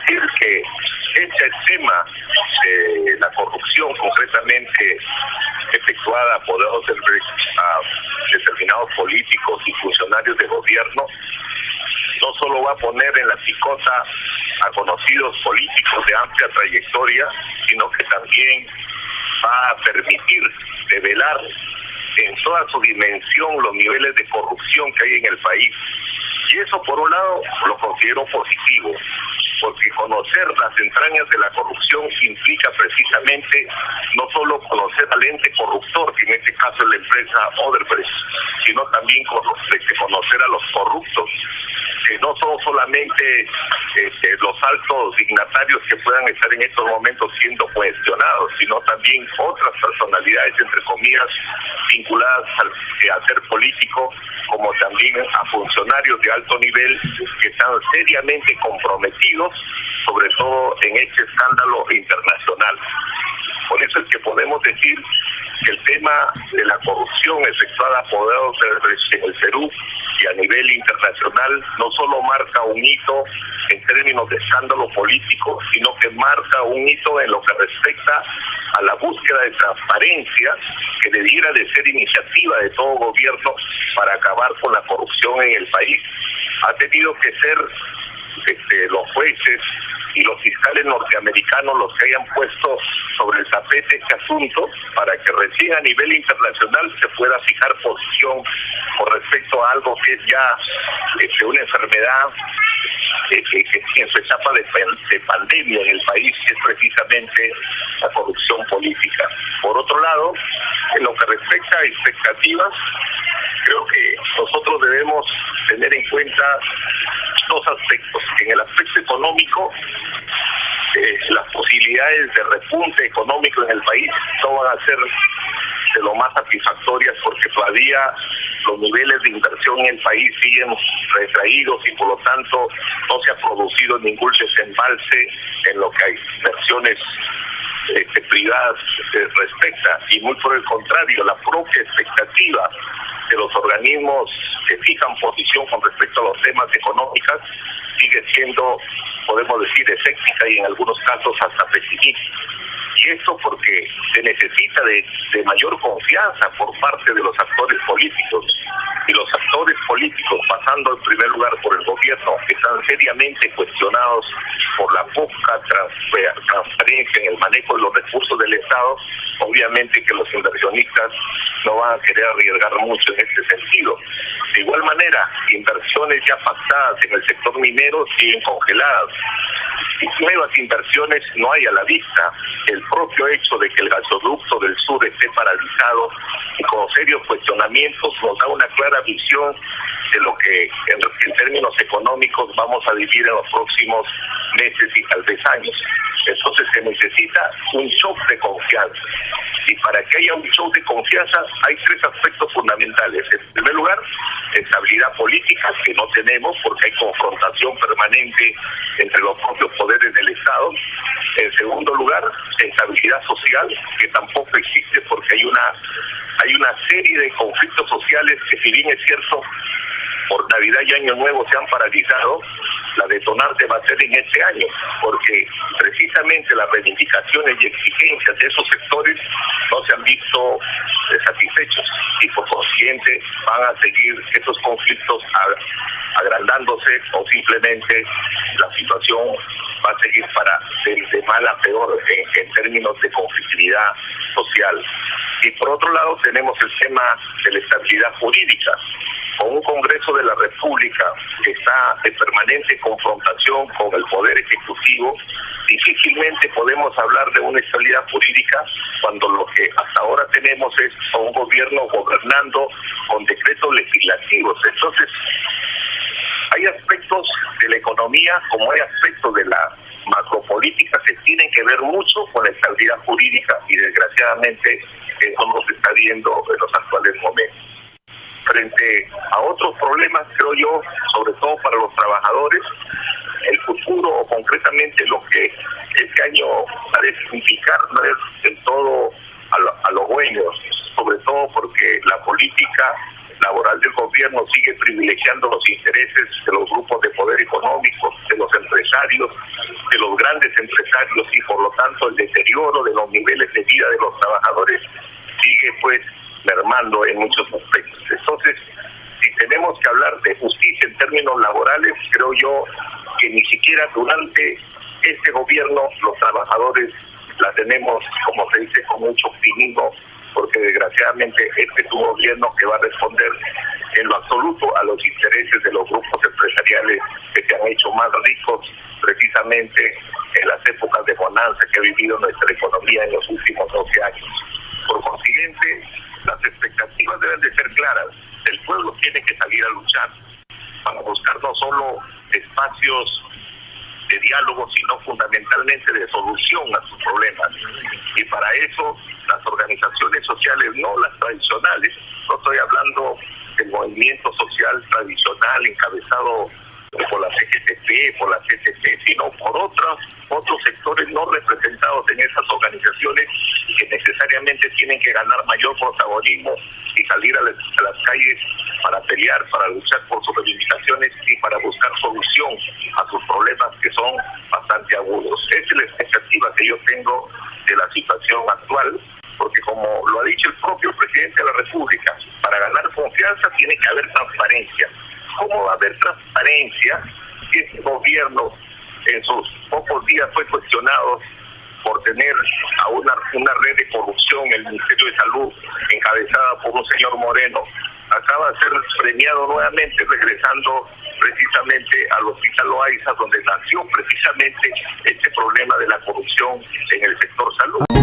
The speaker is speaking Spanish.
decir que este tema de la corrupción concretamente efectuada por determinados políticos y funcionarios de gobierno no solo va a poner en la picota a conocidos políticos de amplia trayectoria, sino que también va a permitir develar en toda su dimensión los niveles de corrupción que hay en el país. Y eso, por un lado, lo considero positivo, porque conocer las entrañas de la corrupción implica precisamente no solo conocer al ente corruptor, que en este caso es la empresa Odebrecht, sino también conocer a los corruptos, que no son solamente los altos dignatarios que puedan estar en estos momentos siendo cuestionados, sino también otras personalidades, entre comillas, vinculadas al ser político, como también a funcionarios de alto nivel que están seriamente comprometidos, sobre todo en este escándalo internacional. Por eso es que podemos decir que el tema de la corrupción efectuada por Odebrecht en el Perú y a nivel internacional no solo marca un hito en términos de escándalo político, sino que marca un hito en lo que respecta a la búsqueda de transparencia que debiera de ser iniciativa de todo gobierno para acabar con la corrupción en el país. Ha tenido que ser los jueces y los fiscales norteamericanos los que hayan puesto sobre el tapete este asunto para que recién a nivel internacional se pueda fijar posición con respecto a algo que es ya una enfermedad que en su etapa de pandemia en el país, que es precisamente la corrupción política. Por otro lado, en lo que respecta a expectativas, creo que nosotros debemos tener en cuenta dos aspectos. En el aspecto económico, las posibilidades de repunte económico en el país no van a ser de lo más satisfactorias, porque todavía los niveles de inversión en el país siguen retraídos y por lo tanto no se ha producido ningún desembalse en lo que a inversiones privadas respecta, y muy por el contrario, la propia expectativa de los organismos que fijan posición con respecto a los temas económicos sigue siendo, podemos decir, escéptica y en algunos casos hasta pesimista. Y esto porque se necesita de mayor confianza por parte de los actores políticos. Y los actores políticos, pasando en primer lugar por el gobierno, están seriamente cuestionados por la poca transparencia en el manejo de los recursos del Estado. Obviamente que los inversionistas no van a querer arriesgar mucho en este sentido. De igual manera, inversiones ya pactadas en el sector minero siguen congeladas. Y nuevas inversiones no hay a la vista. El propio hecho de que el gasoducto del sur esté paralizado y con serios cuestionamientos nos da una clara visión de lo que en términos económicos vamos a vivir en los próximos meses y tal vez años. Entonces se necesita un shock de confianza. Y para que haya un shock de confianza hay tres aspectos fundamentales. En primer lugar, estabilidad política, que no tenemos porque hay confrontación permanente entre los propios poderes del Estado. En segundo lugar, estabilidad social, que tampoco existe porque hay una serie de conflictos sociales que, si bien es cierto, por Navidad y Año Nuevo se han paralizado, la detonante va a ser en este año, porque precisamente las reivindicaciones y exigencias de esos sectores no se han visto satisfechos y por consiguiente van a seguir estos conflictos agrandándose, o simplemente la situación va a seguir de mal a peor en términos de conflictividad social. Y por otro lado tenemos el tema de la estabilidad jurídica. Con un Congreso de la República que está en permanente confrontación con el Poder Ejecutivo, difícilmente podemos hablar de una estabilidad jurídica cuando lo que hasta ahora tenemos es un gobierno gobernando con decretos legislativos. Entonces, hay aspectos de la economía como hay aspectos de la macropolítica que tienen que ver mucho con la estabilidad jurídica, y desgraciadamente eso no se está viendo en los actuales momentos. Frente a otros problemas, creo yo, sobre todo para los trabajadores, el futuro, o concretamente lo que este año parece indicar, no es del todo a lo bueno, sobre todo porque la política laboral del gobierno sigue privilegiando los intereses de los grupos de poder económico, de los empresarios, de los grandes empresarios, y por lo tanto el deterioro de los niveles de vida de los trabajadores sigue pues mermando en muchos aspectos. Entonces, si tenemos que hablar de justicia en términos laborales, creo yo que ni siquiera durante este gobierno los trabajadores la tenemos, como se dice, con mucho optimismo, porque desgraciadamente este es un gobierno que va a responder en lo absoluto a los intereses de los grupos empresariales que se han hecho más ricos precisamente en las épocas de bonanza que ha vivido nuestra economía en los últimos 12 años. Por consiguiente, las expectativas deben de ser claras. El pueblo tiene que salir a luchar para buscar no solo espacios de diálogo, sino fundamentalmente de solución a sus problemas. Y para eso, las organizaciones sociales, no las tradicionales, no estoy hablando del movimiento social tradicional encabezado por la CGTP, por la CCP, sino por otros sectores no representados en esas organizaciones que necesariamente tienen que ganar mayor protagonismo y salir a las calles para pelear, para luchar por sus reivindicaciones y para buscar solución a sus problemas que son bastante agudos. Esa es la expectativa que yo tengo de la situación actual, porque como lo ha dicho el propio presidente de la República, para ganar confianza tiene que haber transparencia. ¿Cómo va a haber transparencia si este gobierno en sus pocos días fue cuestionado por tener a una red de corrupción en el Ministerio de Salud encabezada por un señor Moreno? Acaba de ser premiado nuevamente regresando precisamente al Hospital Loaiza, donde nació precisamente este problema de la corrupción en el sector salud.